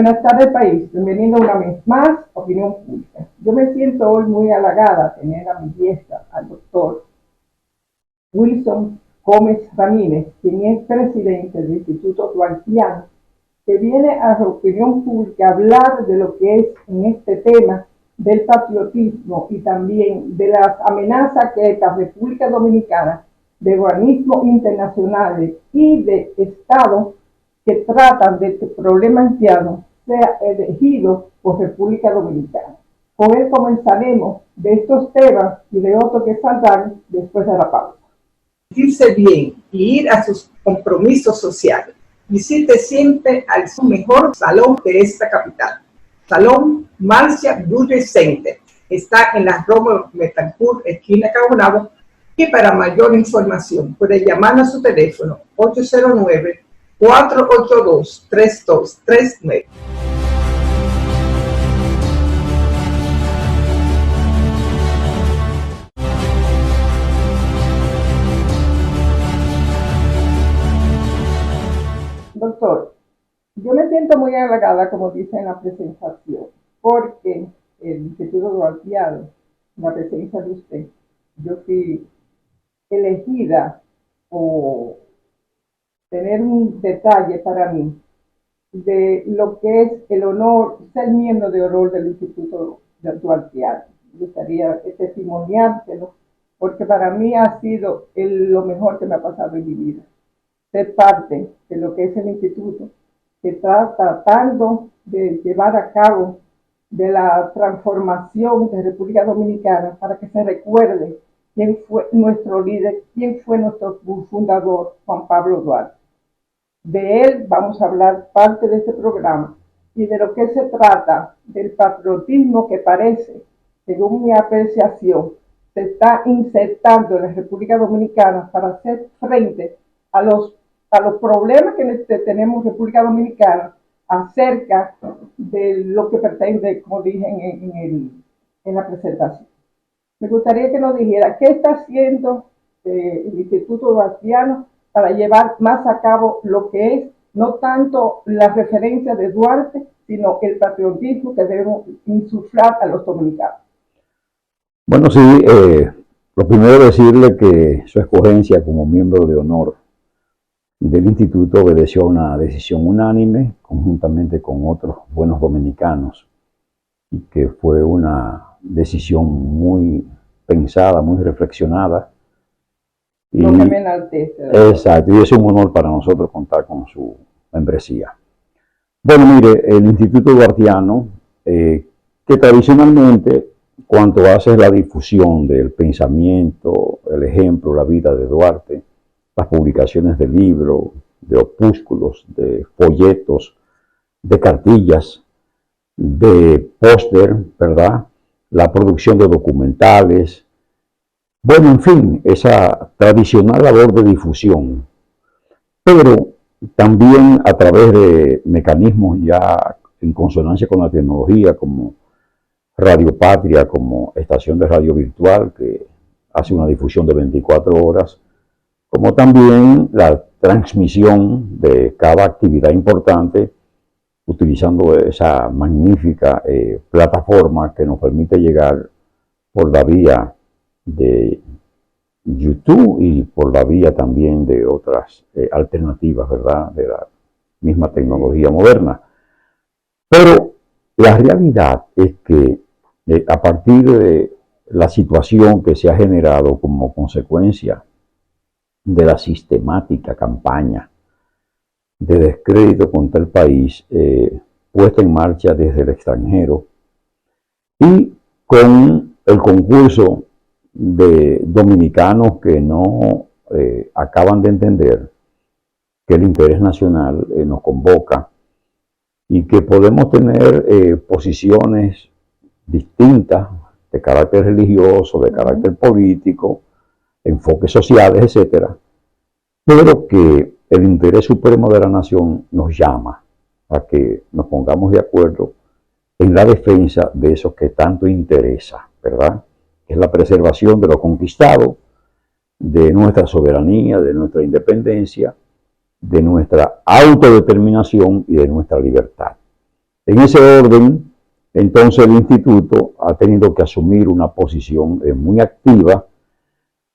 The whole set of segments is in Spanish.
Buenas tardes, país. Bienvenido una vez más, Opinión Pública. Yo me siento hoy muy halagada de tener a mi diestra al doctor Wilson Gómez Ramírez, quien es presidente del Instituto Duartiano, que viene a la opinión pública a hablar de lo que es en este tema del patriotismo y también de las amenazas que esta República Dominicana, de organismos internacionales y de estados que tratan de este problema haitiano sea elegido por República Dominicana. Con él comenzaremos de estos temas y de otros que saldrán después de la pausa. Sentirse bien y ir a sus compromisos sociales. Visite siempre al mejor salón de esta capital. Salón Marcia Beauty Center. Está en la Rómulo Betancourt, esquina Caonabo. Y para mayor información puede llamar a su teléfono 809-482-3239. Doctor, yo me siento muy halagada, como dice en la presentación, porque el Instituto Duartiano, en la presencia de usted, yo fui elegida o tener un detalle para mí de lo que es el honor, ser miembro de honor del Instituto Duartiano. Me gustaría testimoniárselo, porque para mí ha sido lo mejor que me ha pasado en mi vida. Ser parte de lo que es el instituto, que está tratando de llevar a cabo de la transformación de República Dominicana para que se recuerde quién fue nuestro líder, quién fue nuestro fundador, Juan Pablo Duarte. De él vamos a hablar parte de este programa y de lo que se trata del patriotismo que parece, según mi apreciación, se está insertando en la República Dominicana para hacer frente a los problemas que tenemos en República Dominicana acerca de lo que pretende, como dije en la presentación. Me gustaría que nos dijera qué está haciendo el Instituto Duartiano para llevar más a cabo lo que es no tanto la referencia de Duarte, sino el patriotismo que debemos insuflar a los dominicanos. Bueno, sí, lo primero decirle que su escogencia como miembro de honor del instituto obedeció a una decisión unánime, conjuntamente con otros buenos dominicanos, y que fue una decisión muy pensada, muy reflexionada. No que me enaltece. Exacto, y es un honor para nosotros contar con su membresía. Bueno, mire, el Instituto Duartiano, que tradicionalmente, cuanto hace la difusión del pensamiento, el ejemplo, la vida de Duarte, las publicaciones de libros, de opúsculos, de folletos, de cartillas, de póster, ¿verdad? La producción de documentales. Bueno, en fin, esa tradicional labor de difusión, pero también a través de mecanismos ya en consonancia con la tecnología, como Radio Patria, como estación de radio virtual, que hace una difusión de 24 horas, como también la transmisión de cada actividad importante, utilizando esa magnífica plataforma que nos permite llegar por la vía de YouTube y por la vía también de otras alternativas, ¿verdad?, de la misma tecnología moderna. Pero la realidad es que a partir de la situación que se ha generado como consecuencia de la sistemática campaña de descrédito contra el país puesta en marcha desde el extranjero y con el concurso de dominicanos que no acaban de entender que el interés nacional nos convoca y que podemos tener posiciones distintas de carácter religioso, de carácter político, enfoques sociales, etcétera, pero que el interés supremo de la nación nos llama a que nos pongamos de acuerdo en la defensa de eso que tanto interesa, ¿verdad? Es la preservación de lo conquistado, de nuestra soberanía, de nuestra independencia, de nuestra autodeterminación y de nuestra libertad. En ese orden, entonces el instituto ha tenido que asumir una posición muy activa,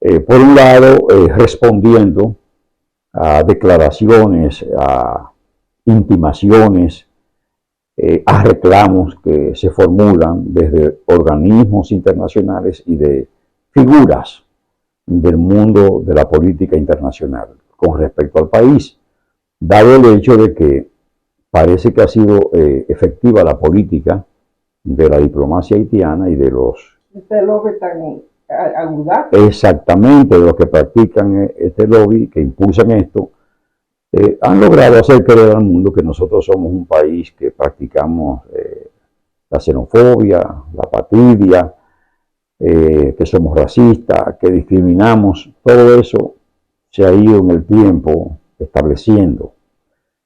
por un lado, respondiendo a declaraciones, a intimaciones, a reclamos que se formulan desde organismos internacionales y de figuras del mundo de la política internacional con respecto al país, dado el hecho de que parece que ha sido efectiva la política de la diplomacia haitiana y de los... Este lobby tan audaz. Exactamente, de los que practican este lobby, que impulsan esto, han logrado hacer creer al mundo que nosotros somos un país que practicamos la xenofobia, la patria, que somos racistas, que discriminamos. Todo eso se ha ido en el tiempo estableciendo,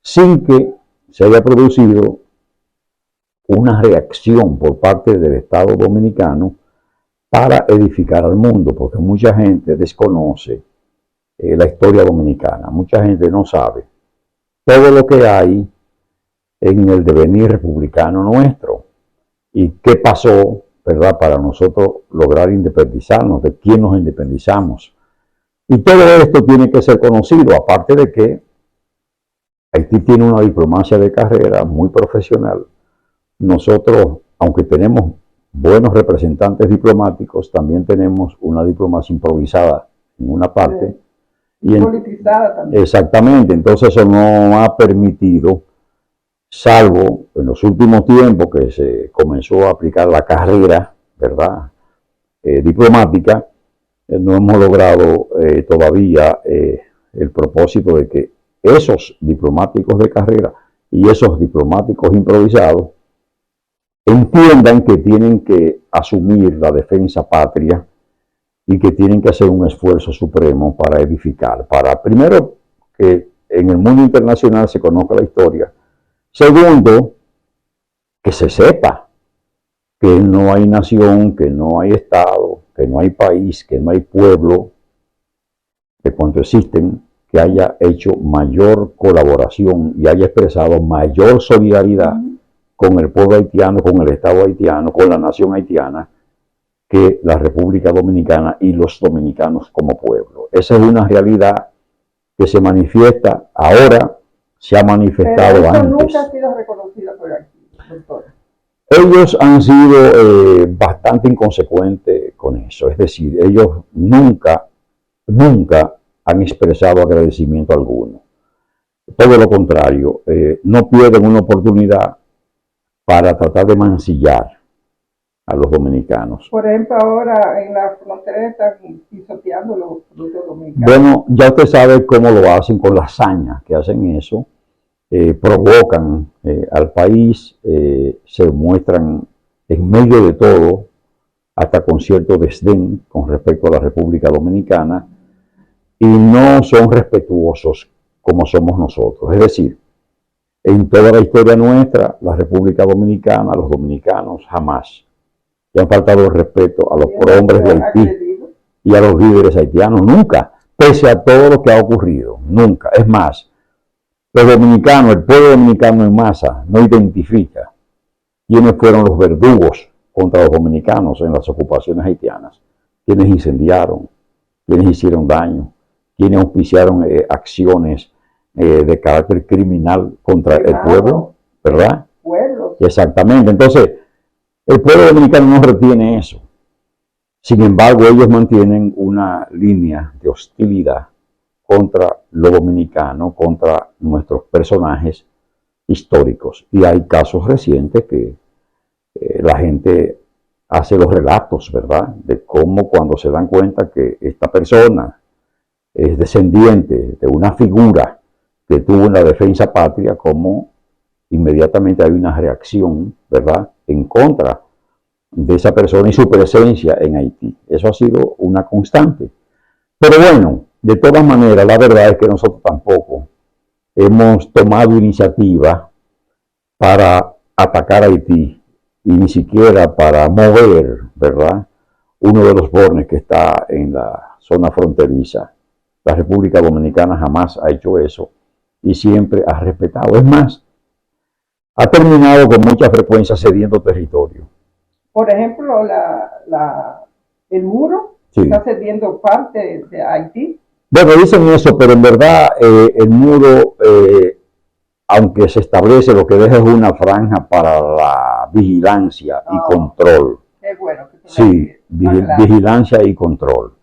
sin que se haya producido una reacción por parte del Estado dominicano para edificar al mundo, porque mucha gente desconoce la historia dominicana, mucha gente no sabe todo lo que hay en el devenir republicano nuestro y qué pasó, ¿verdad?, para nosotros lograr independizarnos, de quién nos independizamos. Y todo esto tiene que ser conocido, aparte de que Haití tiene una diplomacia de carrera muy profesional. Nosotros, aunque tenemos buenos representantes diplomáticos, también tenemos una diplomacia improvisada en una parte. Sí. Y politizada también. Exactamente, entonces eso no ha permitido, salvo en los últimos tiempos que se comenzó a aplicar la carrera, ¿verdad?, diplomática, no hemos logrado todavía el propósito de que esos diplomáticos de carrera y esos diplomáticos improvisados entiendan que tienen que asumir la defensa patria y que tienen que hacer un esfuerzo supremo para edificar, para primero que en el mundo internacional se conozca la historia, segundo, que se sepa que no hay nación, que no hay Estado, que no hay país, que no hay pueblo, de cuanto existen, que haya hecho mayor colaboración y haya expresado mayor solidaridad con el pueblo haitiano, con el Estado haitiano, con la nación haitiana, que la República Dominicana y los dominicanos como pueblo. Esa es una realidad que se manifiesta ahora, se ha manifestado pero eso antes. Nunca ha sido reconocido por aquí, doctor. Ellos han sido bastante inconsecuentes con eso, es decir, ellos nunca han expresado agradecimiento alguno. Todo lo contrario, no pierden una oportunidad para tratar de mancillar a los dominicanos. Por ejemplo, ahora en la frontera están pisoteando los productos dominicanos. Bueno, ya usted sabe cómo lo hacen, con la hazaña que hacen eso, provocan al país, se muestran en medio de todo, hasta con cierto desdén con respecto a la República Dominicana, y no son respetuosos como somos nosotros. Es decir, en toda la historia nuestra, la República Dominicana, los dominicanos jamás le han faltado el respeto a los prohombres de Haití y a los líderes haitianos, nunca, pese a todo lo que ha ocurrido, nunca. Es más, los dominicanos, el pueblo dominicano en masa, no identifica quiénes fueron los verdugos contra los dominicanos en las ocupaciones haitianas, quienes incendiaron, quienes hicieron daño, quienes auspiciaron acciones de carácter criminal contra el pueblo, ¿verdad? Pueblos. Exactamente. Entonces, el pueblo dominicano no retiene eso. Sin embargo, ellos mantienen una línea de hostilidad contra lo dominicano, contra nuestros personajes históricos. Y hay casos recientes que la gente hace los relatos, ¿verdad?, de cómo cuando se dan cuenta que esta persona es descendiente de una figura que tuvo en la defensa patria, como inmediatamente hay una reacción, ¿verdad?, en contra de esa persona y su presencia en Haití. Eso ha sido una constante. Pero bueno, de todas maneras, la verdad es que nosotros tampoco hemos tomado iniciativa para atacar a Haití y ni siquiera para mover, ¿verdad?, uno de los bornes que está en la zona fronteriza. La República Dominicana jamás ha hecho eso y siempre ha respetado. Es más, ha terminado con mucha frecuencia cediendo territorio. Por ejemplo, el muro Sí. está cediendo parte de Haití. Bueno, dicen eso, pero en verdad el muro, aunque se establece, lo que deja es una franja para la vigilancia y control. Qué bueno que tú Sí, me dices. vigilancia y control.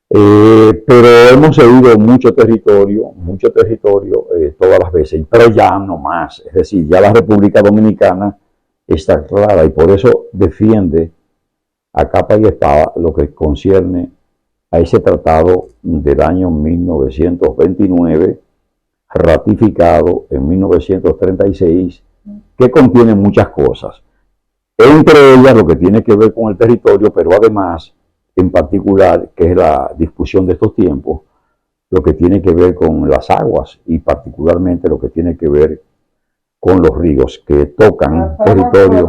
Pero hemos cedido mucho territorio todas las veces, pero ya no más. Es decir, ya la República Dominicana está clara y por eso defiende a capa y espada lo que concierne a ese tratado del año 1929, ratificado en 1936, que contiene muchas cosas. Entre ellas lo que tiene que ver con el territorio, pero además, en particular, que es la discusión de estos tiempos, lo que tiene que ver con las aguas y particularmente lo que tiene que ver con los ríos que tocan territorio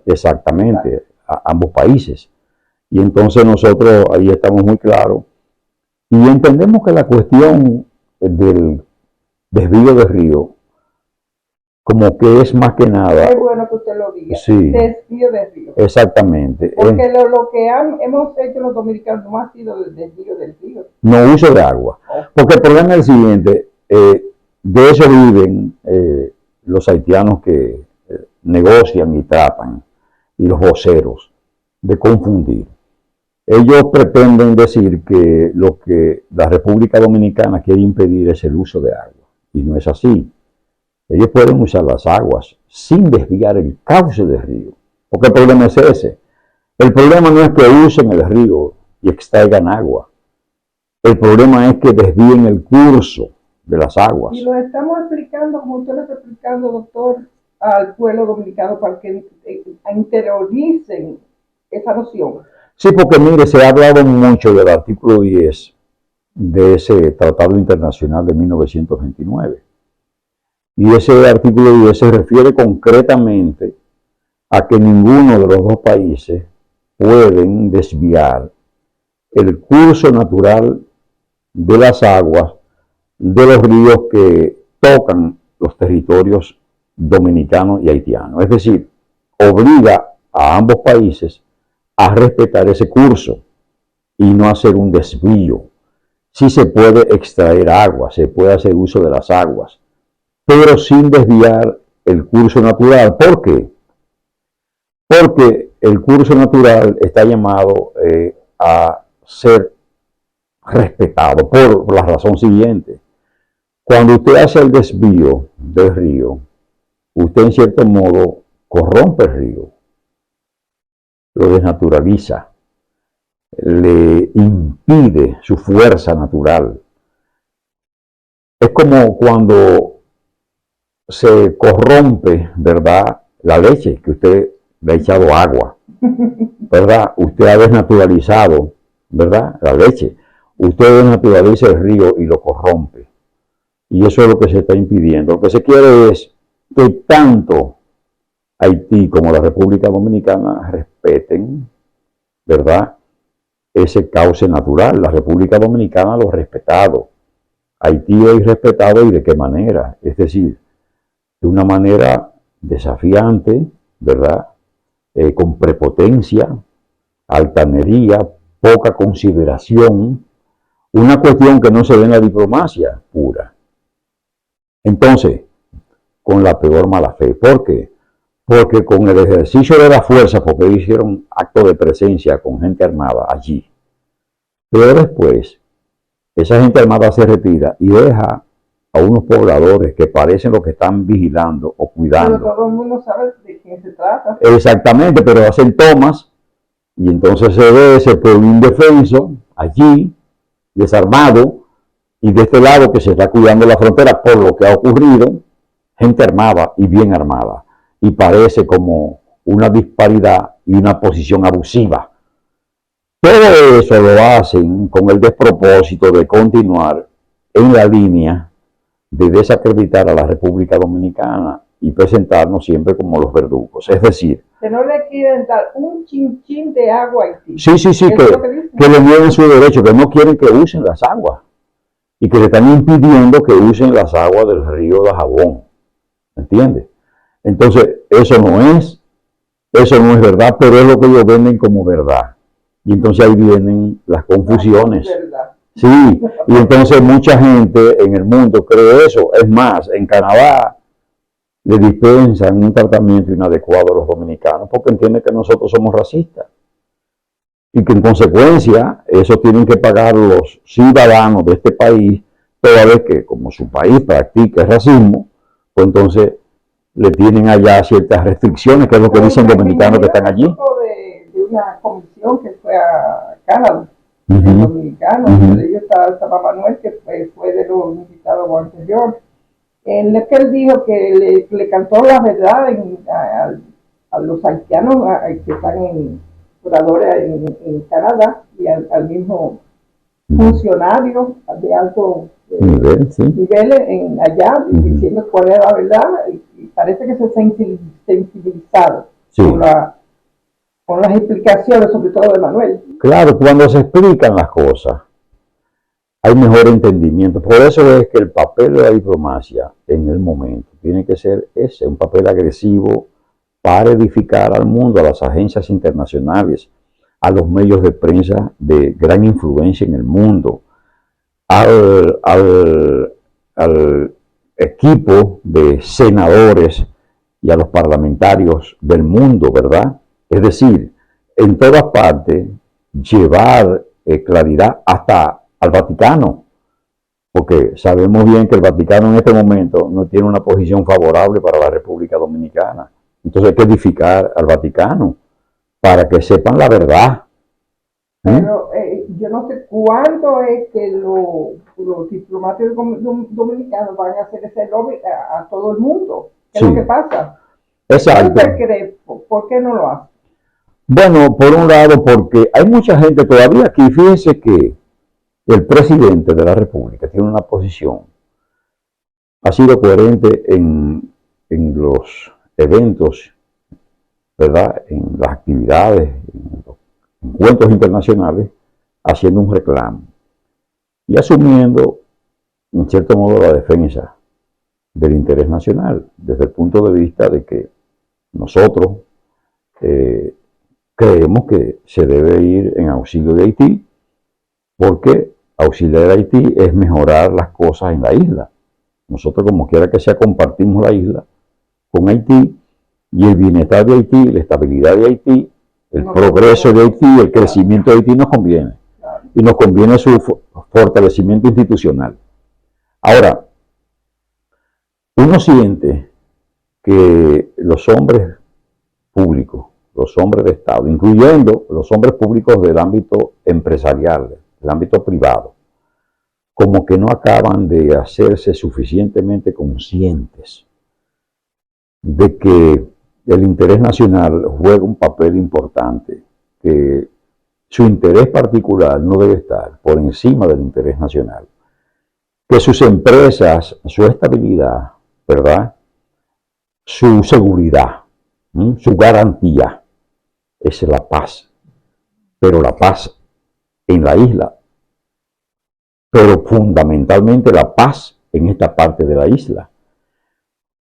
exactamente a ambos países. Y entonces nosotros ahí estamos muy claros y entendemos que la cuestión del desvío de río como que es más que nada. Es bueno que usted lo diga. Sí. Desvío de río. Exactamente. Porque lo que hemos hecho los dominicanos no ha sido el desvío del río. No uso de agua. Porque el problema es el siguiente, de eso viven los haitianos que negocian y tratan, y los voceros, de confundir. Ellos pretenden decir que lo que la República Dominicana quiere impedir es el uso de agua, y no es así. Ellos pueden usar las aguas sin desviar el cauce del río, porque el problema es ese. El problema no es que usen el río y extraigan agua. El problema es que desvíen el curso de las aguas. Y lo estamos explicando, como usted lo está explicando, doctor, al pueblo dominicano para que interioricen esa noción. Sí, porque mire, se ha hablado mucho del artículo 10 de ese Tratado Internacional de 1929. Y ese artículo 10 se refiere concretamente a que ninguno de los dos países pueden desviar el curso natural de las aguas de los ríos que tocan los territorios dominicanos y haitianos. Es decir, obliga a ambos países a respetar ese curso y no hacer un desvío. Sí se puede extraer agua, se puede hacer uso de las aguas, pero sin desviar el curso natural. ¿Por qué? Porque el curso natural está llamado a ser respetado por la razón siguiente. Cuando usted hace el desvío del río, usted en cierto modo corrompe el río, lo desnaturaliza, le impide su fuerza natural. Es como cuando se corrompe, ¿verdad?, la leche, que usted le ha echado agua, ¿verdad? Usted ha desnaturalizado, ¿verdad?, la leche. Usted desnaturaliza el río y lo corrompe. Y eso es lo que se está impidiendo. Lo que se quiere es que tanto Haití como la República Dominicana respeten, ¿verdad?, ese cauce natural. La República Dominicana lo ha respetado. Haití lo ha irrespetado, ¿y de qué manera? Es decir, de una manera desafiante, ¿verdad?, con prepotencia, altanería, poca consideración, una cuestión que no se ve en la diplomacia pura. Entonces, con la peor mala fe. ¿Por qué? Porque con el ejercicio de la fuerza, porque ellos hicieron acto de presencia con gente armada allí, pero después esa gente armada se retira y deja a unos pobladores que parecen los que están vigilando o cuidando. Pero todo el mundo sabe de quién se trata. Exactamente, pero hacen tomas y entonces se ve ese pueblo indefenso allí, desarmado, y de este lado que se está cuidando la frontera por lo que ha ocurrido, gente armada y bien armada. Y parece como una disparidad y una posición abusiva. Todo eso lo hacen con el despropósito de continuar en la línea de desacreditar a la República Dominicana y presentarnos siempre como los verdugos. Es decir, que no le quieren dar un chinchín de agua a Haití. Sí, que le nieguen su derecho, que no quieren que usen las aguas y que le están impidiendo que usen las aguas del río Dajabón. ¿Entiendes? Entonces, eso no es verdad, pero es lo que ellos venden como verdad. Y entonces ahí vienen las confusiones. ¿Verdad? Sí, y entonces mucha gente en el mundo cree eso. Es más, en Canadá le dispensan un tratamiento inadecuado a los dominicanos porque entienden que nosotros somos racistas. Y que en consecuencia eso tienen que pagar los ciudadanos de este país, toda vez que como su país practica el racismo, pues entonces le tienen allá ciertas restricciones, que es lo que dicen dominicanos que están allí. De una comisión que fue a Canadá, Ujú, dominicanos, ujú. entre ellos estaba Manuel, que fue de los invitados anteriores. En el que él dijo que le cantó la verdad a los haitianos que están curadores en Canadá y al mismo funcionario de alto Nivel, sí. nivel allá, diciendo cuál era la verdad, y parece que se sensibilizaron Sí. con las explicaciones, sobre todo de Manuel. Claro, cuando se explican las cosas, hay mejor entendimiento. Por eso es que el papel de la diplomacia en el momento tiene que ser ese, un papel agresivo para edificar al mundo, a las agencias internacionales, a los medios de prensa de gran influencia en el mundo, al equipo de senadores y a los parlamentarios del mundo, ¿verdad? Es decir, en todas partes llevar claridad hasta al Vaticano, porque sabemos bien que el Vaticano en este momento no tiene una posición favorable para la República Dominicana. Entonces hay que edificar al Vaticano para que sepan la verdad. Pero yo no sé cuándo es que los diplomáticos dominicanos van a hacer ese lobby a todo el mundo. ¿Qué es lo que pasa? Exacto. ¿Qué usted cree? ¿Por qué no lo hace? Bueno, por un lado, porque hay mucha gente todavía aquí. Fíjense que el presidente de la República tiene una posición, ha sido coherente en los eventos, ¿verdad? En las actividades, en los encuentros internacionales, haciendo un reclamo y asumiendo, en cierto modo, la defensa del interés nacional, desde el punto de vista de que nosotros creemos que se debe ir en auxilio de Haití, porque auxiliar a Haití es mejorar las cosas en la isla. Nosotros, como quiera que sea, compartimos la isla con Haití, y el bienestar de Haití, la estabilidad de Haití, el progreso de Haití, el crecimiento de Haití nos conviene. Y nos conviene su fortalecimiento institucional. Ahora, uno siente que los hombres públicos, los hombres de Estado, incluyendo los hombres públicos del ámbito empresarial, del ámbito privado, como que no acaban de hacerse suficientemente conscientes de que el interés nacional juega un papel importante, que su interés particular no debe estar por encima del interés nacional, que sus empresas, su estabilidad, ¿verdad? Su seguridad, su garantía es la paz, pero la paz en la isla, pero fundamentalmente la paz en esta parte de la isla.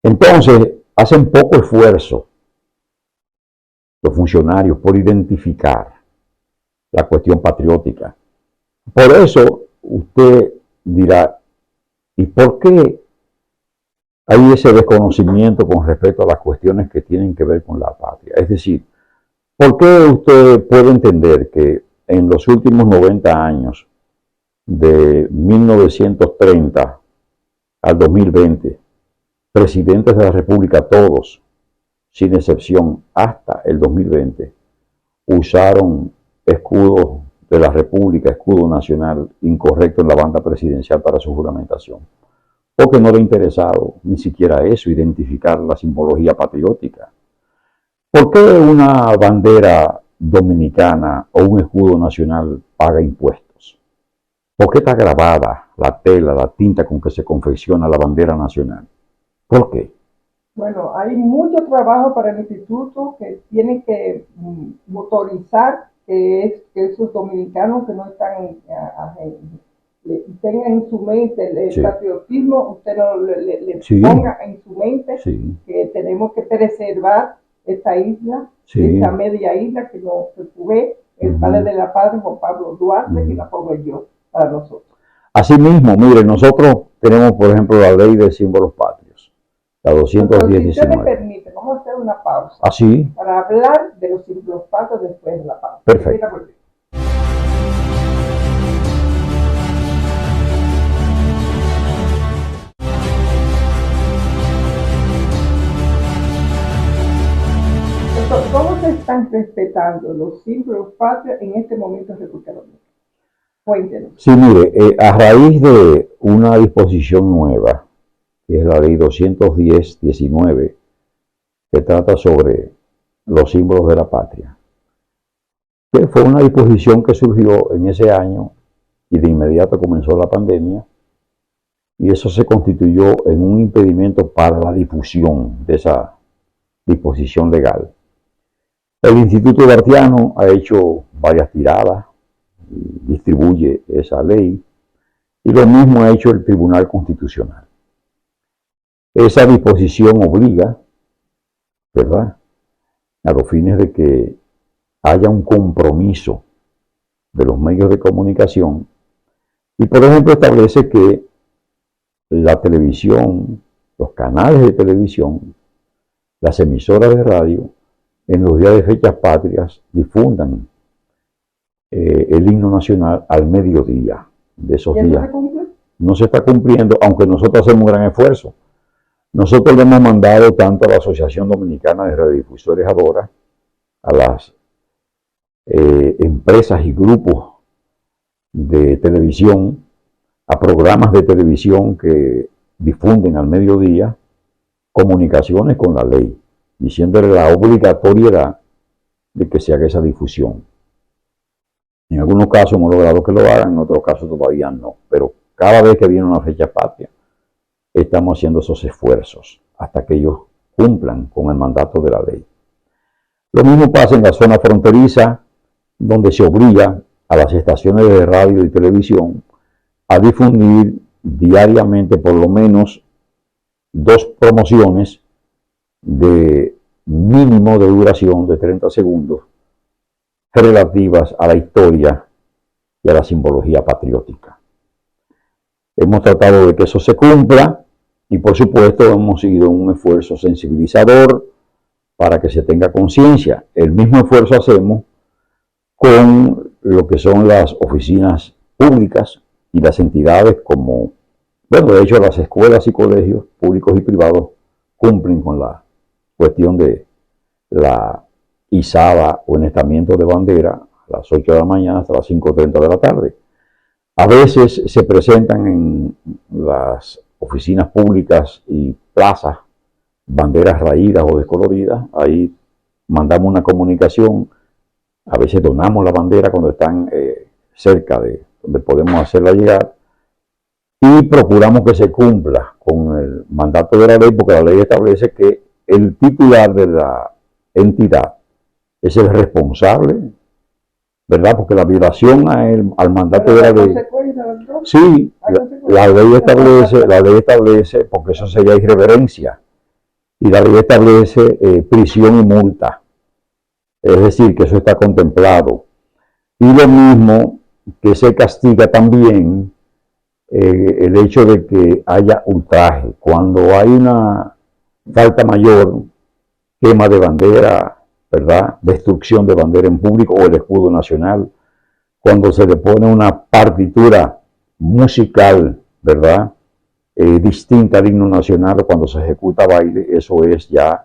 Entonces, hacen poco esfuerzo los funcionarios por identificar la cuestión patriótica. Por eso usted dirá, ¿y por qué hay ese desconocimiento con respecto a las cuestiones que tienen que ver con la patria? Es decir, ¿por qué usted puede entender que en los últimos 90 años, de 1930 al 2020, presidentes de la República, todos, sin excepción, hasta el 2020, usaron escudo de la República, escudo nacional incorrecto en la banda presidencial para su juramentación? Porque no le ha interesado ni siquiera eso, identificar la simbología patriótica. ¿Por qué una bandera dominicana o un escudo nacional paga impuestos? ¿Por qué está grabada la tela, la tinta con que se confecciona la bandera nacional? ¿Por qué? Bueno, hay mucho trabajo para el instituto que tiene que motorizar que esos dominicanos que no están tengan en su mente el Sí. patriotismo, usted le Sí. ponga en su mente Sí. que tenemos que preservar esta isla, Sí. esta media isla que nos fue el padre de la patria, Juan Pablo Duarte, que la proveyó para nosotros. Asimismo, mire, nosotros tenemos, por ejemplo, la ley de símbolos patrios, la Entonces, si usted me 219. permite, vamos a hacer una pausa Así, para hablar de los símbolos patrios después de la pausa. Perfecto. Enseguida volvemos. Entonces, ¿cómo se están respetando los símbolos patrios en este momento en República Dominicana? Cuéntenos. sí, mire, a raíz de una disposición nueva, que es la ley 210-19, que trata sobre los símbolos de la patria, que fue una disposición que surgió en ese año y de inmediato comenzó la pandemia, y eso se constituyó en un impedimento para la difusión de esa disposición legal. El Instituto Duartiano ha hecho varias tiradas, distribuye esa ley, y lo mismo ha hecho el Tribunal Constitucional. Esa disposición obliga, ¿verdad?, a los fines de que haya un compromiso de los medios de comunicación, y por ejemplo establece que la televisión, los canales de televisión, las emisoras de radio, en los días de fechas patrias difundan el himno nacional al mediodía de esos ¿Y eso días. se cumple? No se está cumpliendo, aunque nosotros hacemos un gran esfuerzo. Nosotros le hemos mandado tanto a la Asociación Dominicana de Radiodifusores Adora, a las empresas y grupos de televisión, a programas de televisión que difunden al mediodía, comunicaciones con la ley, diciéndole la obligatoriedad de que se haga esa difusión. En algunos casos hemos logrado que lo hagan, en otros casos todavía no, pero cada vez que viene una fecha patria, estamos haciendo esos esfuerzos hasta que ellos cumplan con el mandato de la ley. Lo mismo pasa en la zona fronteriza, donde se obliga a las estaciones de radio y televisión a difundir diariamente por lo menos 2 promociones de mínimo de duración de 30 segundos relativas a la historia y a la simbología patriótica. Hemos tratado de que eso se cumpla y por supuesto hemos seguido un esfuerzo sensibilizador para que se tenga conciencia. El mismo esfuerzo hacemos con lo que son las oficinas públicas y las entidades como, bueno, de hecho las escuelas y colegios públicos y privados cumplen con la cuestión de la izada o enestamiento de bandera a las 8 de la mañana hasta las 5:30 de la tarde. A veces se presentan en las oficinas públicas y plazas banderas raídas o descoloridas. Ahí mandamos una comunicación, a veces donamos la bandera cuando están cerca de donde podemos hacerla llegar, y procuramos que se cumpla con el mandato de la ley, porque la ley establece que el titular de la entidad es el responsable, ¿verdad? Porque la violación al mandato de la ley, sí, la ley establece, porque eso sería irreverencia, y la ley establece prisión y multa, es decir, que eso está contemplado. Y lo mismo que se castiga también el hecho de que haya ultraje. Cuando hay una falta mayor, quema de bandera, ¿verdad?, destrucción de bandera en público o el escudo nacional, cuando se le pone una partitura musical, ¿verdad?, distinta al himno nacional, o cuando se ejecuta baile, eso es ya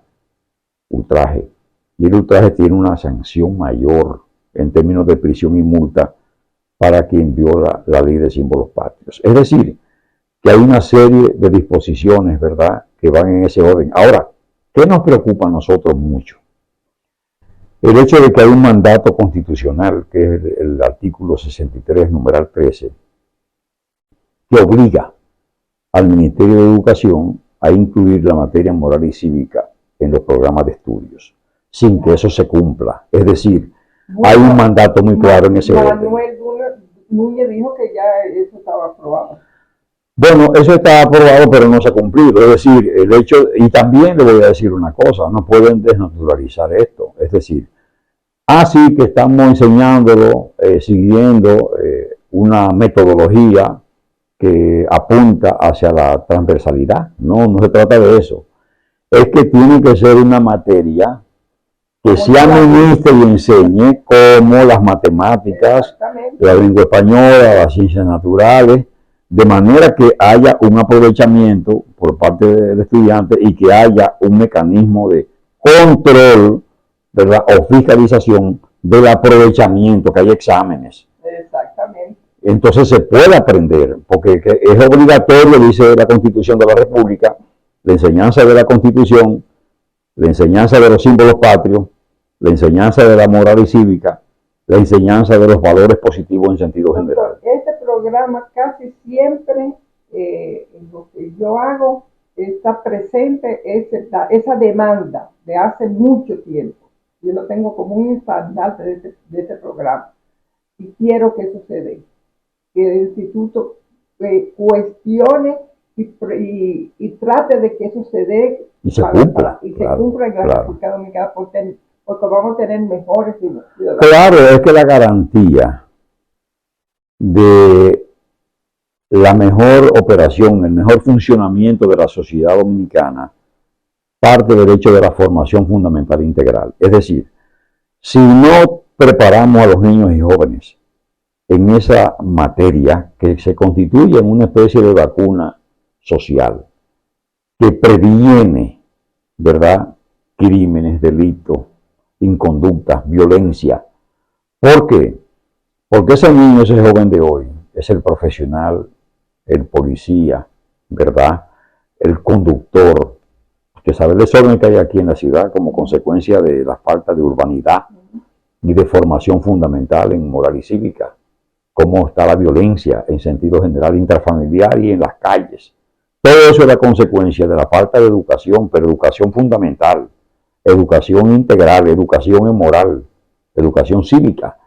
ultraje. Y el ultraje tiene una sanción mayor en términos de prisión y multa para quien viola la ley de símbolos patrios. Es decir, que hay una serie de disposiciones, ¿verdad?, que van en ese orden. Ahora, ¿qué nos preocupa a nosotros mucho? El hecho de que hay un mandato constitucional, que es el artículo 63, numeral 13, que obliga al Ministerio de Educación a incluir la materia moral y cívica en los programas de estudios, sin que eso se cumpla. Es decir, hay un mandato muy claro en ese orden. Manuel Núñez dijo que ya eso estaba aprobado. Bueno, eso está aprobado, pero no se ha cumplido. Es decir, el hecho, y también le voy a decir una cosa, no pueden desnaturalizar esto. Es decir, así que estamos enseñándolo, siguiendo una metodología que apunta hacia la transversalidad. No, no se trata de eso. Es que tiene que ser una materia que se administre y enseñe como las matemáticas, la lengua española, las ciencias naturales, de manera que haya un aprovechamiento por parte del estudiante y que haya un mecanismo de control, ¿verdad?, o fiscalización del aprovechamiento, que haya exámenes. Exactamente. Entonces se puede aprender, porque es obligatorio, dice la Constitución de la República, la enseñanza de la Constitución, la enseñanza de los símbolos patrios, la enseñanza de la moral y cívica, la enseñanza de los valores positivos en sentido general. Este programa casi siempre, en lo que yo hago, está presente esa demanda de hace mucho tiempo. Yo lo tengo como un estandarte de este programa y quiero que eso se dé, que el instituto cuestione y trate de que eso se dé y se cumpla, y se cumpla en la República Dominicana, porque vamos a tener mejores ciudadanos. Claro, es que la garantía de la mejor operación, el mejor funcionamiento de la sociedad dominicana parte del hecho de la formación fundamental integral. Es decir, si no preparamos a los niños y jóvenes en esa materia que se constituye en una especie de vacuna social que previene, ¿verdad?, crímenes, delitos, inconductas, violencia. ¿Por qué? Porque ese niño, ese joven de hoy, es el profesional, el policía, ¿verdad?, el conductor, que sabe el desorden que hay aquí en la ciudad como consecuencia de la falta de urbanidad y de formación fundamental en moral y cívica, cómo está la violencia en sentido general intrafamiliar y en las calles. Todo eso es la consecuencia de la falta de educación, pero educación fundamental, educación integral, educación en moral, educación cívica.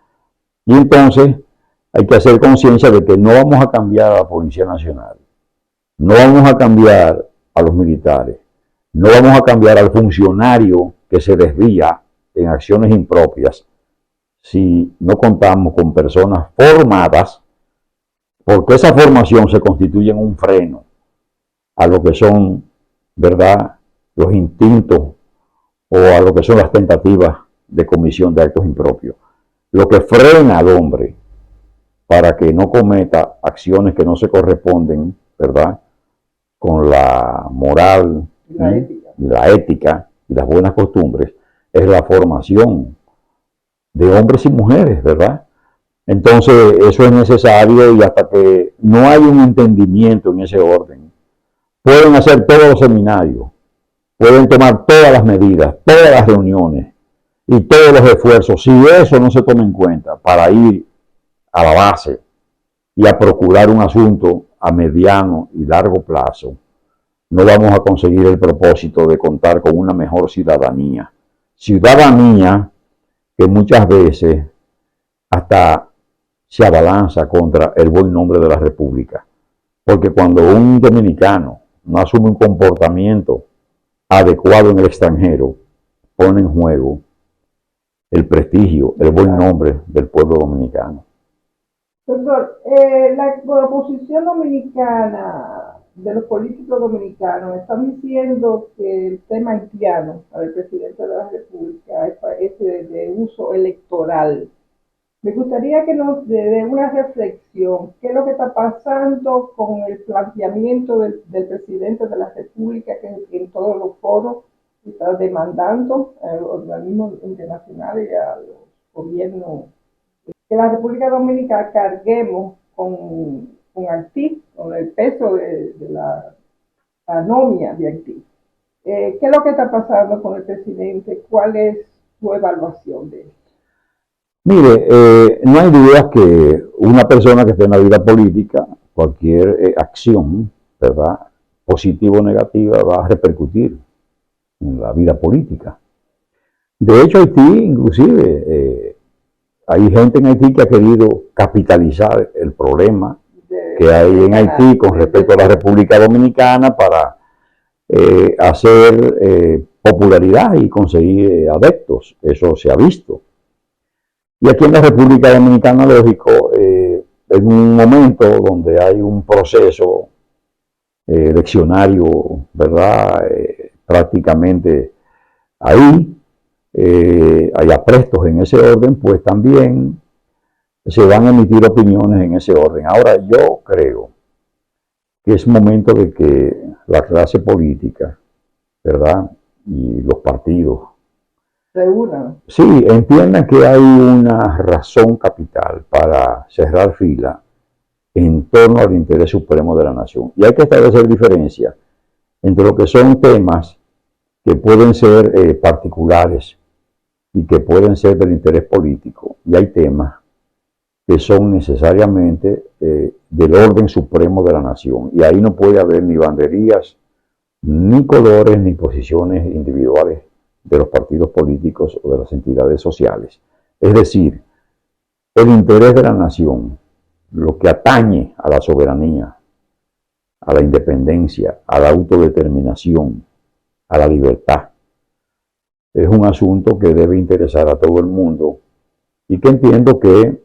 Y entonces hay que hacer conciencia de que no vamos a cambiar a la Policía Nacional, no vamos a cambiar a los militares, no vamos a cambiar al funcionario que se desvía en acciones impropias si no contamos con personas formadas, porque esa formación se constituye en un freno a lo que son, ¿verdad?, los instintos o a lo que son las tentativas de comisión de actos impropios. Lo que frena al hombre para que no cometa acciones que no se corresponden, ¿verdad?, con la moral, la ética y las buenas costumbres, es la formación de hombres y mujeres, ¿verdad? Entonces, eso es necesario y hasta que no hay un entendimiento en ese orden, pueden hacer todos los seminarios, pueden tomar todas las medidas, todas las reuniones y todos los esfuerzos. Si eso no se toma en cuenta para ir a la base y a procurar un asunto a mediano y largo plazo, no vamos a conseguir el propósito de contar con una mejor ciudadanía. Ciudadanía que muchas veces hasta se abalanza contra el buen nombre de la República. Porque cuando un dominicano no asume un comportamiento adecuado en el extranjero, pone en juego el prestigio, el buen nombre del pueblo dominicano. Doctor, la oposición dominicana, de los políticos dominicanos, están diciendo que el tema haitiano para el presidente de la República es de uso electoral. Me gustaría que nos dé una reflexión. ¿Qué es lo que está pasando con el planteamiento del presidente de la República, que en todos los foros está demandando a los organismos internacionales y a los gobiernos que la República Dominicana carguemos con Haití, con el peso de la anomia de Haití? ¿Qué es lo que está pasando con el presidente? ¿Cuál es su evaluación de esto? Mire, no hay duda que una persona que esté en la vida política, cualquier acción, ¿verdad?, positiva o negativa, va a repercutir en la vida política. De hecho, Haití, inclusive, hay gente en Haití que ha querido capitalizar el problema que hay en Haití con respecto a la República Dominicana para hacer popularidad y conseguir adeptos. Eso se ha visto. Y aquí en la República Dominicana, lógico, en un momento donde hay un proceso eleccionario, ¿verdad? Prácticamente ahí, hay aprestos en ese orden, pues también se van a emitir opiniones en ese orden. Ahora, yo creo que es momento de que la clase política, ¿verdad? Y los partidos se unan. sí, entiendan que hay una razón capital para cerrar fila en torno al interés supremo de la nación. Y hay que establecer diferencia entre lo que son temas que pueden ser particulares y que pueden ser del interés político, y hay temas que son necesariamente del orden supremo de la nación. Y ahí no puede haber ni banderías, ni colores, ni posiciones individuales de los partidos políticos o de las entidades sociales. Es decir, el interés de la nación, lo que atañe a la soberanía, a la independencia, a la autodeterminación, a la libertad, es un asunto que debe interesar a todo el mundo y que entiendo que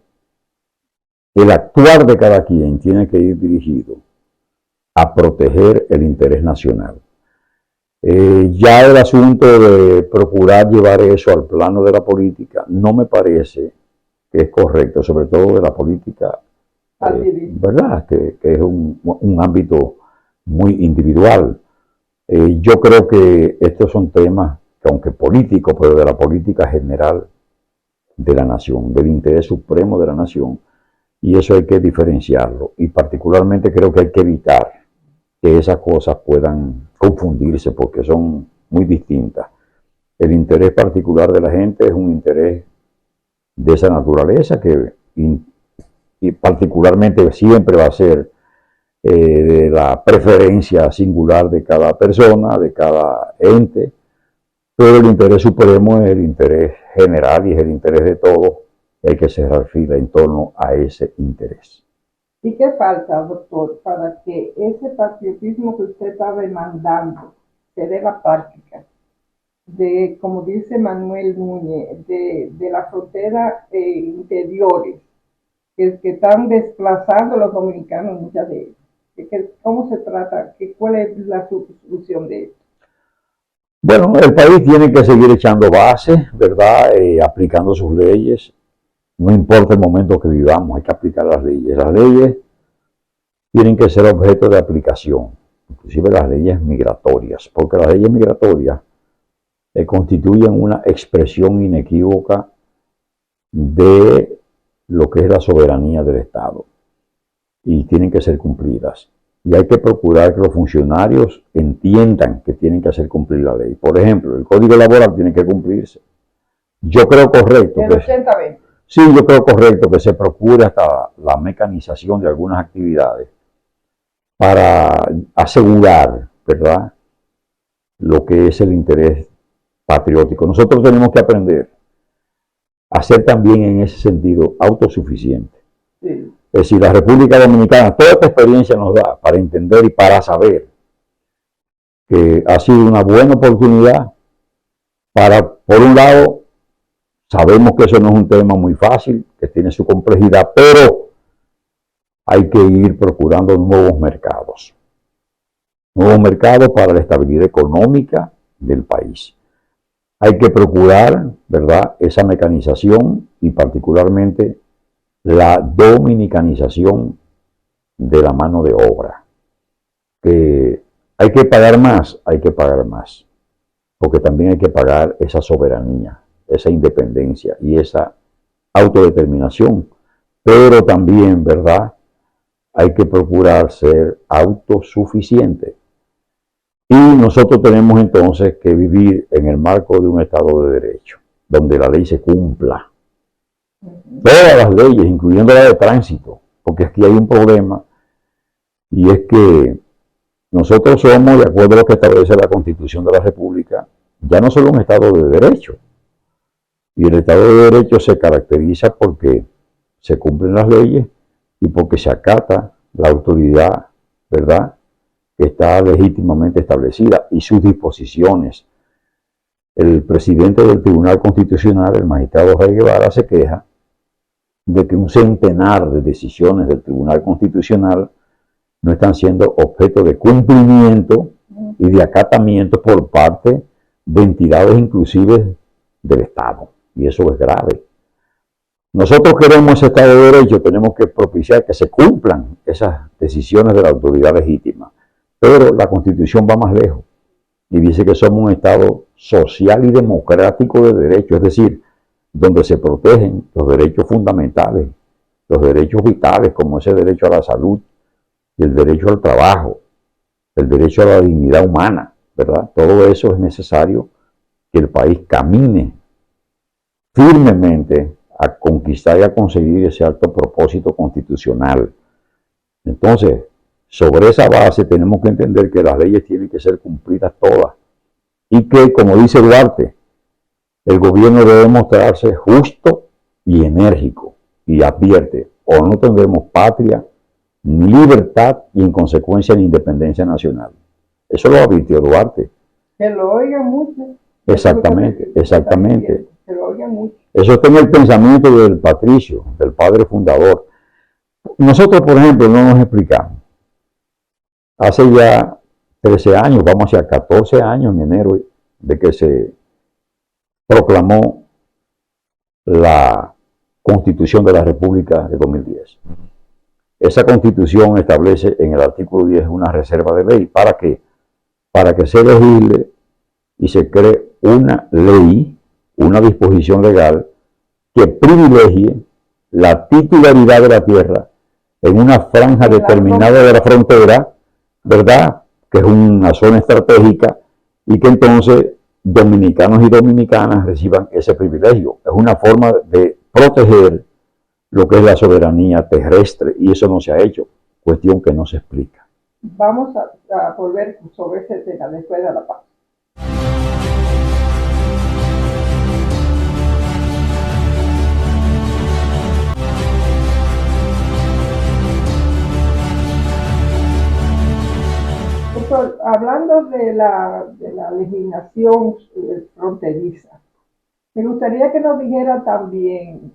el actuar de cada quien tiene que ir dirigido a proteger el interés nacional. Ya el asunto de procurar llevar eso al plano de la política no me parece que es correcto, sobre todo de la política, ¿verdad? Que es un ámbito muy individual. Yo creo que estos son temas que, aunque políticos, pero de la política general de la nación, del interés supremo de la nación, y eso hay que diferenciarlo. Y particularmente creo que hay que evitar que esas cosas puedan confundirse porque son muy distintas. El interés particular de la gente es un interés de esa naturaleza que y particularmente siempre va a ser de la preferencia singular de cada persona, de cada ente, pero el interés supremo es el interés general y es el interés de todos, y hay que cerrar fila en torno a ese interés. ¿Y qué falta, doctor, para que ese patriotismo que usted está demandando se dé la práctica? De, como dice Manuel Núñez, de la frontera interiores, que están desplazando a los dominicanos, muchas de ellos. ¿Cómo se trata? ¿Cuál es la solución de esto? Bueno, el país tiene que seguir echando bases, ¿verdad? Aplicando sus leyes. No importa el momento que vivamos, hay que aplicar las leyes. Las leyes tienen que ser objeto de aplicación, inclusive las leyes migratorias, porque las leyes migratorias constituyen una expresión inequívoca de lo que es la soberanía del Estado y tienen que ser cumplidas. Y hay que procurar que los funcionarios entiendan que tienen que hacer cumplir la ley. Por ejemplo, el Código Laboral tiene que cumplirse. Yo creo correcto El 80-20. sí, yo creo correcto que se procure hasta la mecanización de algunas actividades para asegurar, ¿verdad?, lo que es el interés patriótico. Nosotros tenemos que aprender a ser también en ese sentido autosuficientes. Sí. Es decir, la República Dominicana, toda esta experiencia nos da para entender y para saber que ha sido una buena oportunidad para, por un lado, sabemos que eso no es un tema muy fácil, que tiene su complejidad, pero hay que ir procurando nuevos mercados para la estabilidad económica del país. Hay que procurar, ¿verdad?, esa mecanización y particularmente la dominicanización de la mano de obra. Que hay que pagar más, porque también hay que pagar esa soberanía, esa independencia y esa autodeterminación. Pero también, ¿verdad?, hay que procurar ser autosuficiente. Y nosotros tenemos entonces que vivir en el marco de un Estado de Derecho, donde la ley se cumpla. Todas las leyes, incluyendo la de tránsito, porque aquí hay un problema, y es que nosotros somos, de acuerdo a lo que establece la Constitución de la República, ya no solo un Estado de Derecho, y el Estado de Derecho se caracteriza porque se cumplen las leyes y porque se acata la autoridad, ¿verdad?, que está legítimamente establecida y sus disposiciones. El presidente del Tribunal Constitucional, el magistrado Rey Guevara, se queja de que un centenar de decisiones del Tribunal Constitucional no están siendo objeto de cumplimiento y de acatamiento por parte de entidades inclusive del Estado. Y eso es grave. Nosotros queremos ese Estado de Derecho, tenemos que propiciar que se cumplan esas decisiones de la autoridad legítima. Pero la Constitución va más lejos y dice que somos un Estado social y democrático de derecho, es decir, donde se protegen los derechos fundamentales, los derechos vitales, como ese derecho a la salud y el derecho al trabajo, el derecho a la dignidad humana, ¿verdad? Todo eso es necesario que el país camine firmemente a conquistar y a conseguir ese alto propósito constitucional. Entonces, sobre esa base tenemos que entender que las leyes tienen que ser cumplidas todas y que, como dice Duarte, el gobierno debe mostrarse justo y enérgico y advierte, o no tendremos patria, ni libertad y en consecuencia ni independencia nacional. Eso lo advirtió Duarte. Que lo oigan mucho. Exactamente, exactamente. Que lo oigan mucho. Eso está en el pensamiento del patricio, del padre fundador. Nosotros, por ejemplo, no nos explicamos. Hace ya 13 años, vamos hacia 14 años en enero, de que se proclamó la Constitución de la República de 2010. Esa Constitución establece en el artículo 10 una reserva de ley. ¿Para qué? Para que se legisle y se cree una ley, una disposición legal que privilegie la titularidad de la tierra en una franja determinada de la frontera, ¿verdad?, que es una zona estratégica, y que entonces dominicanos y dominicanas reciban ese privilegio. Es una forma de proteger lo que es la soberanía terrestre, y eso no se ha hecho, cuestión que no se explica. Vamos a volver sobre ese tema después de la paz. Doctor, hablando de la legislación fronteriza, me gustaría que nos dijera también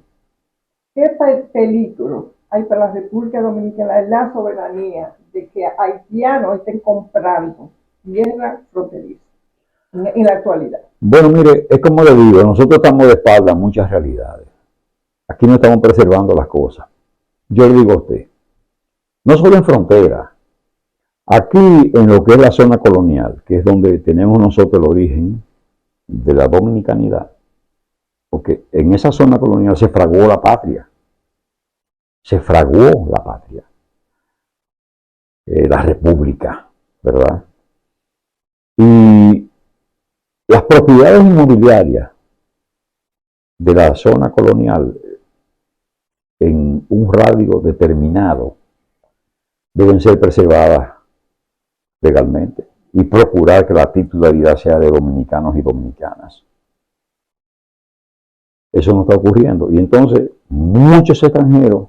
qué peligro hay para la República Dominicana en la soberanía de que haitianos estén comprando tierra fronteriza en la actualidad. Bueno, mire, es como le digo, nosotros estamos de espalda a muchas realidades. Aquí no estamos preservando las cosas. Yo le digo a usted, no solo en frontera, aquí en lo que es la zona colonial, que es donde tenemos nosotros el origen de la dominicanidad, porque en esa zona colonial se fraguó la patria, la república, ¿verdad? Y las propiedades inmobiliarias de la zona colonial en un radio determinado deben ser preservadas legalmente y procurar que la titularidad sea de dominicanos y dominicanas. Eso no está ocurriendo. Y entonces muchos extranjeros,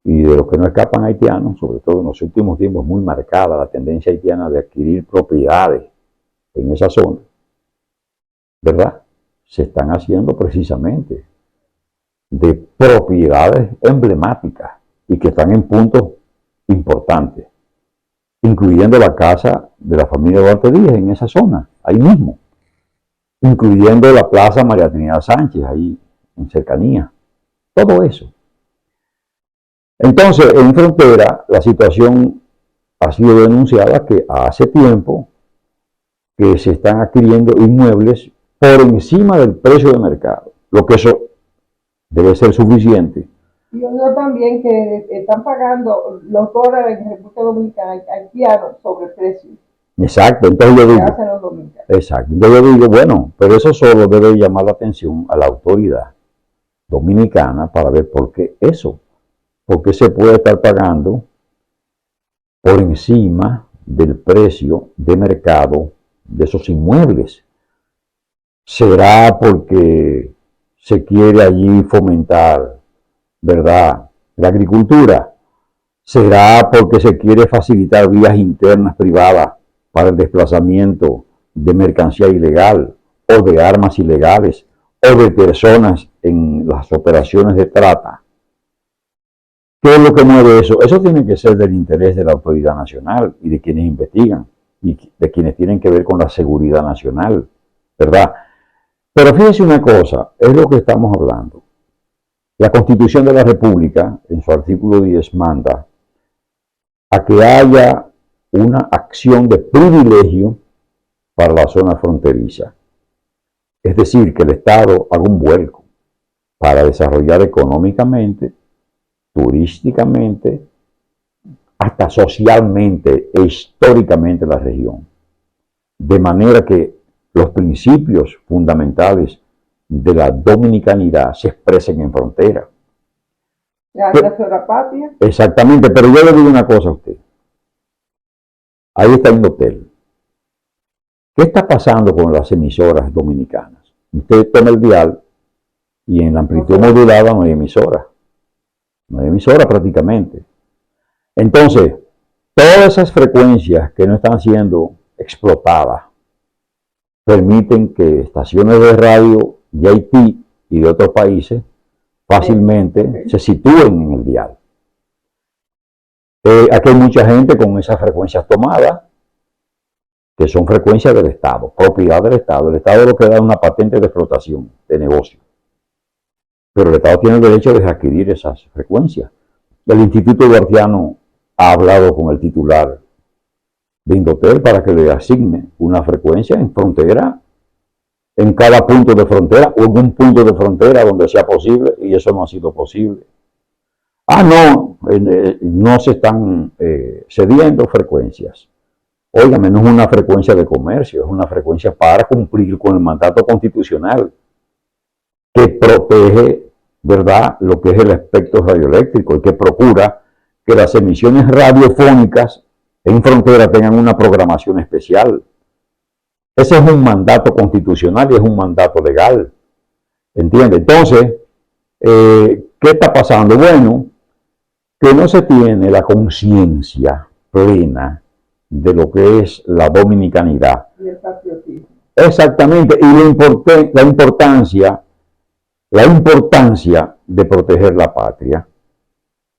y de los que no escapan haitianos, sobre todo en los últimos tiempos, muy marcada la tendencia haitiana de adquirir propiedades en esa zona, ¿verdad? Se están haciendo precisamente de propiedades emblemáticas y que están en puntos importantes, incluyendo la casa de la familia Duarte Díaz en esa zona, ahí mismo, incluyendo la plaza María Trinidad Sánchez, ahí en cercanía, todo eso. Entonces, en frontera, la situación ha sido denunciada que hace tiempo que se están adquiriendo inmuebles por encima del precio de mercado, lo que eso debe ser suficiente. Y yo también que están pagando los dólares en República Dominicana haitianos sobre precio. Exacto, entonces yo digo, hacen los dominicanos. exacto, entonces yo digo, bueno, pero eso solo debe llamar la atención a la autoridad dominicana para ver por qué eso, por qué se puede estar pagando por encima del precio de mercado de esos inmuebles. ¿Será porque se quiere allí fomentar, verdad, la agricultura? ¿Será porque se quiere facilitar vías internas privadas para el desplazamiento de mercancía ilegal o de armas ilegales o de personas en las operaciones de trata? ¿Qué es lo que mueve eso? Eso tiene que ser del interés de la autoridad nacional y de quienes investigan y de quienes tienen que ver con la seguridad nacional, ¿verdad? Pero fíjese una cosa, es lo que estamos hablando. La Constitución de la República, en su artículo 10, manda a que haya una acción de privilegio para la zona fronteriza. Es decir, que el Estado haga un vuelco para desarrollar económicamente, turísticamente, hasta socialmente e históricamente la región. De manera que los principios fundamentales de la dominicanidad se expresen en frontera. La nuestra patria. Exactamente, pero yo le digo una cosa a usted. Ahí está el hotel. ¿Qué está pasando con las emisoras dominicanas? Usted toma el dial y en la amplitud modulada no hay emisora. No hay emisora prácticamente. Entonces, todas esas frecuencias que no están siendo explotadas permiten que estaciones de radio de Haití y de otros países fácilmente se sitúen en el dial. Aquí hay mucha gente con esas frecuencias tomadas, que son frecuencias del Estado, propiedad del Estado. El Estado es lo que da una patente de explotación, de negocio. Pero el Estado tiene el derecho de adquirir esas frecuencias. El Instituto Duartiano ha hablado con el titular de Indotel para que le asigne una frecuencia en frontera, en cada punto de frontera o en un punto de frontera donde sea posible, y eso no ha sido posible. No se están cediendo frecuencias. Óigame, no es una frecuencia de comercio, es una frecuencia para cumplir con el mandato constitucional que protege, ¿verdad?, lo que es el espectro radioeléctrico y que procura que las emisiones radiofónicas en frontera tengan una programación especial. Ese es un mandato constitucional y es un mandato legal. ¿Entiende? Entonces, ¿qué está pasando? Bueno, que no se tiene la conciencia plena de lo que es la dominicanidad. Y el patriotismo. Exactamente, y la importancia de proteger la patria.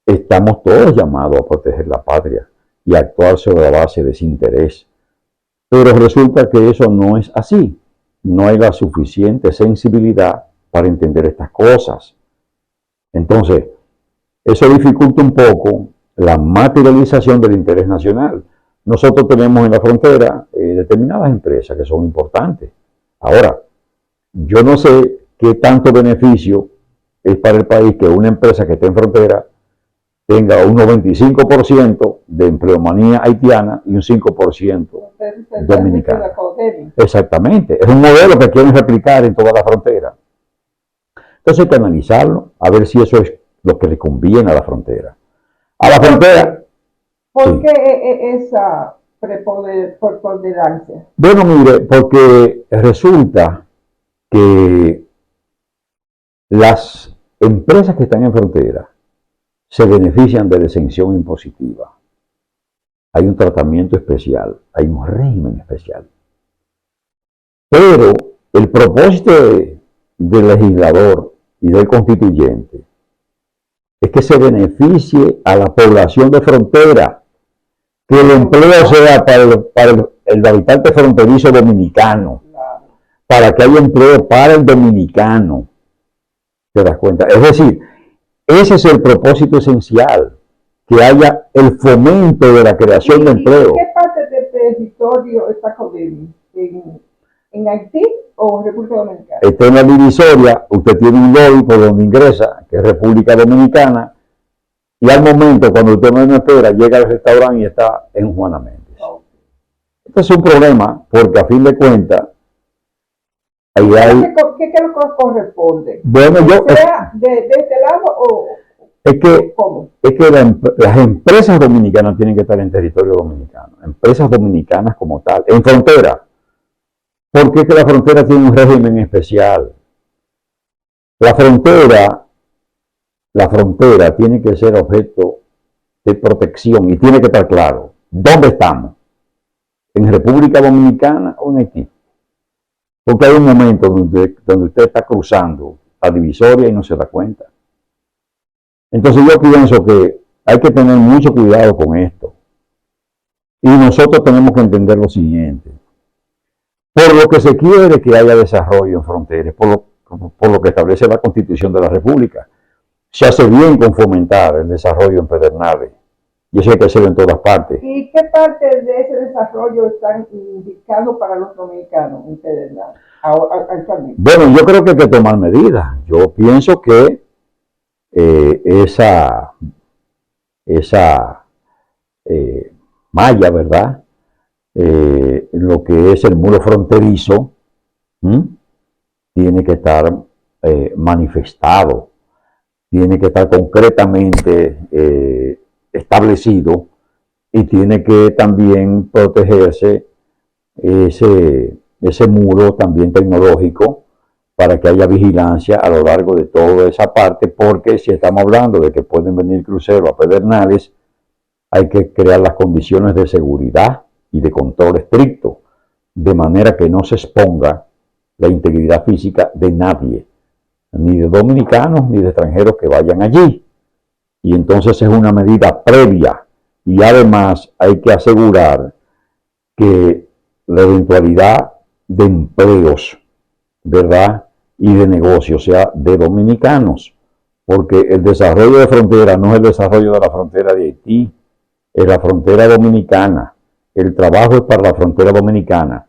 Estamos todos llamados a proteger la patria y a actuar sobre la base de ese interés. Pero resulta que eso no es así. No hay la suficiente sensibilidad para entender estas cosas. Entonces, eso dificulta un poco la materialización del interés nacional. Nosotros tenemos en la frontera determinadas empresas que son importantes. Ahora, yo no sé qué tanto beneficio es para el país que una empresa que esté en frontera tenga un 95% de empleomanía haitiana y un 5% dominicana. Exactamente, es un modelo que quieren replicar en toda la frontera. Entonces hay que analizarlo, a ver si eso es lo que le conviene a la frontera. A la frontera. ¿Por qué esa preponderancia? Bueno, mire, porque resulta que las empresas que están en frontera se benefician de la exención impositiva. Hay un tratamiento especial, hay un régimen especial. Pero el propósito del legislador y del constituyente es que se beneficie a la población de frontera, que el empleo sea para el habitante fronterizo dominicano, para que haya empleo para el dominicano. ¿Te das cuenta? Es decir, ese es el propósito esencial, que haya el fomento de la creación de empleo. ¿En qué parte del territorio está Codemi? ¿En Haití o en República Dominicana? Está en la divisoria, usted tiene un lobby por donde ingresa, que es República Dominicana, y al momento, cuando usted no espera, llega al restaurante y está en Juana Méndez. Este es un problema, porque a fin de cuentas, ahí hay... ¿Qué es lo que corresponde? Bueno, ¿Sea de este lado o...? Es que ¿Cómo? las empresas dominicanas tienen que estar en territorio dominicano, empresas dominicanas como tal, en frontera. Porque es que la frontera tiene un régimen especial. La frontera la frontera tiene que ser objeto de protección y tiene que estar claro dónde estamos, en República Dominicana o en Haití. Porque hay un momento donde usted está cruzando la divisoria y no se da cuenta. Entonces yo pienso que hay que tener mucho cuidado con esto. Y nosotros tenemos que entender lo siguiente. Por lo que se quiere que haya desarrollo en fronteras, por lo que establece la Constitución de la República, se hace bien con fomentar el desarrollo en Pedernales. Y eso hay que hacerlo en todas partes. ¿Y qué parte de ese desarrollo están indicando para los dominicanos en Pedernales actualmente? Bueno, yo creo que hay que tomar medidas. Yo pienso que esa malla, ¿verdad? Lo que es el muro fronterizo, tiene que estar manifestado, tiene que estar concretamente establecido y tiene que también protegerse ese muro también tecnológico para que haya vigilancia a lo largo de toda esa parte, porque si estamos hablando de que pueden venir cruceros a Pedernales, hay que crear las condiciones de seguridad y de control estricto, de manera que no se exponga la integridad física de nadie, ni de dominicanos ni de extranjeros que vayan allí. Y entonces es una medida previa y además hay que asegurar que la eventualidad de empleos, ¿verdad? Y de negocios sea de dominicanos, porque el desarrollo de frontera no es el desarrollo de la frontera de Haití, es la frontera dominicana. El trabajo es para la frontera dominicana.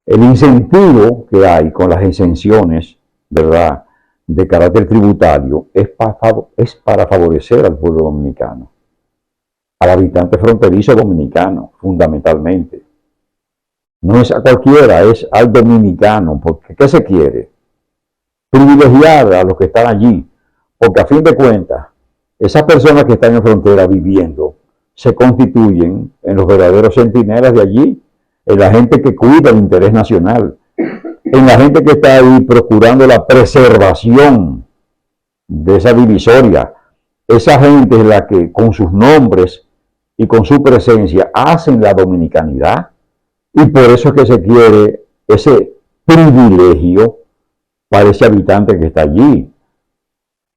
El incentivo que hay con las exenciones, ¿verdad?, de carácter tributario es para favorecer al pueblo dominicano, al habitante fronterizo dominicano, fundamentalmente. No es a cualquiera, es al dominicano, porque ¿qué se quiere? Privilegiar a los que están allí, porque a fin de cuentas, esas personas que están en frontera viviendo se constituyen en los verdaderos centinelas de allí, en la gente que cuida el interés nacional, en la gente que está ahí procurando la preservación de esa divisoria. Esa gente es la que con sus nombres y con su presencia hacen la dominicanidad, y por eso es que se quiere ese privilegio para ese habitante que está allí.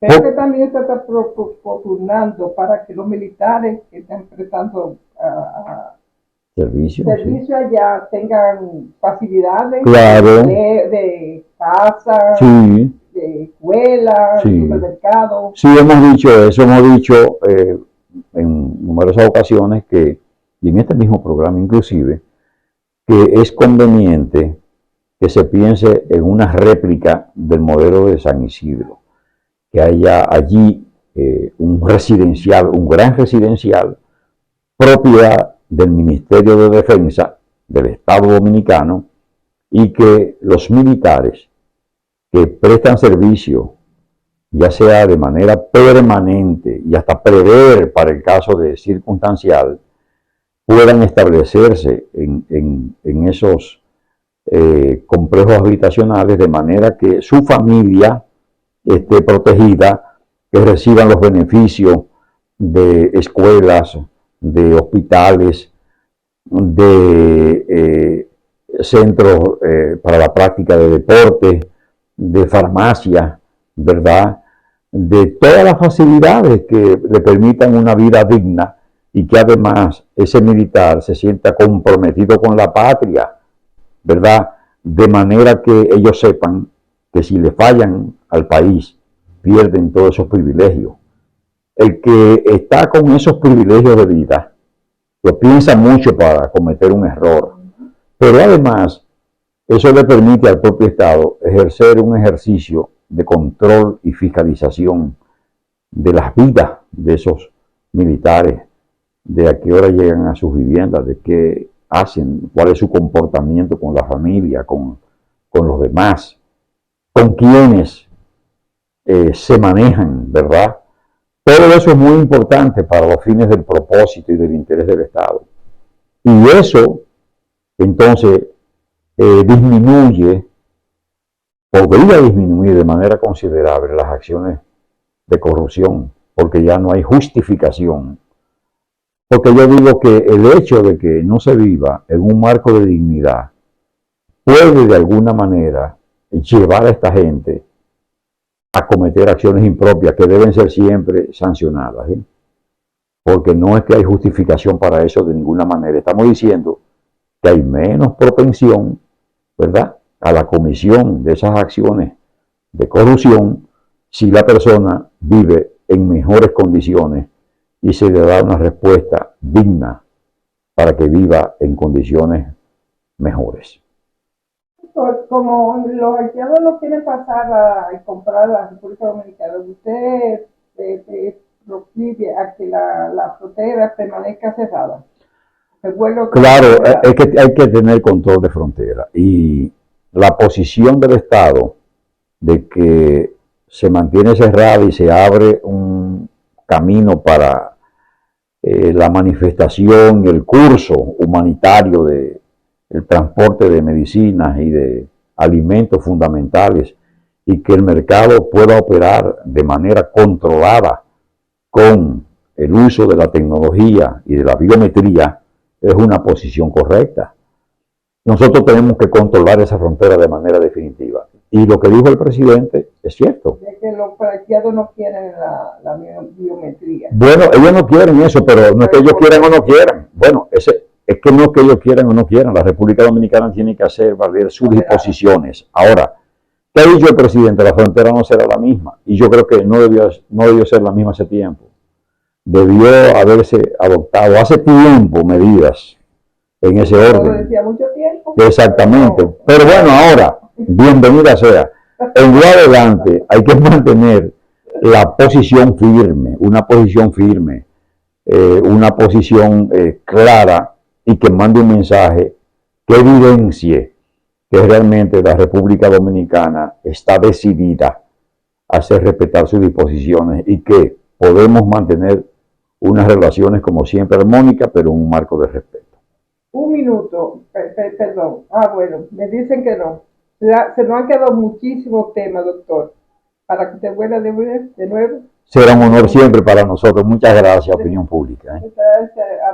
Pero que también se está propugnando para que los militares que están prestando Servicio, servicio allá tengan facilidades claro, de casa, sí, de escuela, sí, supermercado. Sí, hemos dicho eso, hemos dicho en numerosas ocasiones que, y en este mismo programa inclusive, que es conveniente que se piense en una réplica del modelo de San Isidro, que haya allí un residencial, un gran residencial, propiedad del Ministerio de Defensa del Estado Dominicano, y que los militares que prestan servicio, ya sea de manera permanente y hasta prever para el caso de circunstancial, puedan establecerse en esos complejos habitacionales de manera que su familia esté protegida, que reciban los beneficios de escuelas, de hospitales, de centros para la práctica de deporte, de farmacia, ¿verdad? De todas las facilidades que le permitan una vida digna y que además ese militar se sienta comprometido con la patria, ¿verdad? De manera que ellos sepan que si le fallan al país, pierden todos esos privilegios. El que está con esos privilegios de vida, lo piensa mucho para cometer un error, pero además eso le permite al propio Estado ejercer un ejercicio de control y fiscalización de las vidas de esos militares, de a qué hora llegan a sus viviendas, de qué hacen, cuál es su comportamiento con la familia, con los demás, con quienes se manejan, ¿verdad? Todo eso es muy importante para los fines del propósito y del interés del Estado. Y eso, entonces, podría disminuir de manera considerable las acciones de corrupción, porque ya no hay justificación. Porque yo digo que el hecho de que no se viva en un marco de dignidad puede de alguna manera llevar a esta gente a cometer acciones impropias que deben ser siempre sancionadas, ¿eh? Porque no es que hay justificación para eso de ninguna manera. Estamos diciendo que hay menos propensión, ¿verdad?, a la comisión de esas acciones de corrupción si la persona vive en mejores condiciones y se le da una respuesta digna para que viva en condiciones mejores. Como los haitianos no quieren pasar a comprar a la República Dominicana, ¿usted proclive a que la frontera permanezca cerrada? Claro, es que hay que tener control de frontera y la posición del Estado de que se mantiene cerrada y se abre un camino para la manifestación y el curso humanitario de el transporte de medicinas y de alimentos fundamentales y que el mercado pueda operar de manera controlada con el uso de la tecnología y de la biometría es una posición correcta. Nosotros tenemos que controlar esa frontera de manera definitiva. Y lo que dijo el presidente es cierto. De que los haitianos no quieren la biometría. Bueno, ellos no quieren eso, pero no es que ellos quieran o no quieran. Bueno, es que no es que ellos quieran o no quieran. La República Dominicana tiene que hacer valer sus disposiciones. Ahora, ¿qué ha dicho el presidente? La frontera no será la misma. Y yo creo que no debió ser la misma hace tiempo. Debió haberse adoptado hace tiempo medidas en ese orden. Lo decía mucho tiempo. Exactamente. Pero bueno, ahora, bienvenida sea. En lo adelante hay que mantener la posición firme, una posición firme, una posición clara y que mande un mensaje que evidencie que realmente la República Dominicana está decidida a hacer respetar sus disposiciones y que podemos mantener unas relaciones como siempre armónicas, pero en un marco de respeto. Un minuto, perdón. Bueno, me dicen que no. Se nos han quedado muchísimos temas, doctor. Para que usted vuelva de nuevo. Será un honor siempre para nosotros. Muchas gracias, opinión pública.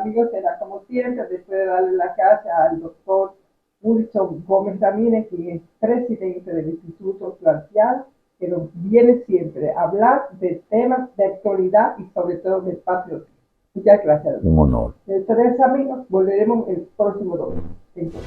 Amigos, será como siempre, después de darle la casa al doctor Wilson Gómez Ramírez, quien es presidente del Instituto Clarcial, que nos viene siempre a hablar de temas de actualidad y sobre todo de patriotismo. Muchas gracias. Un honor. Tres amigos, volveremos el próximo domingo.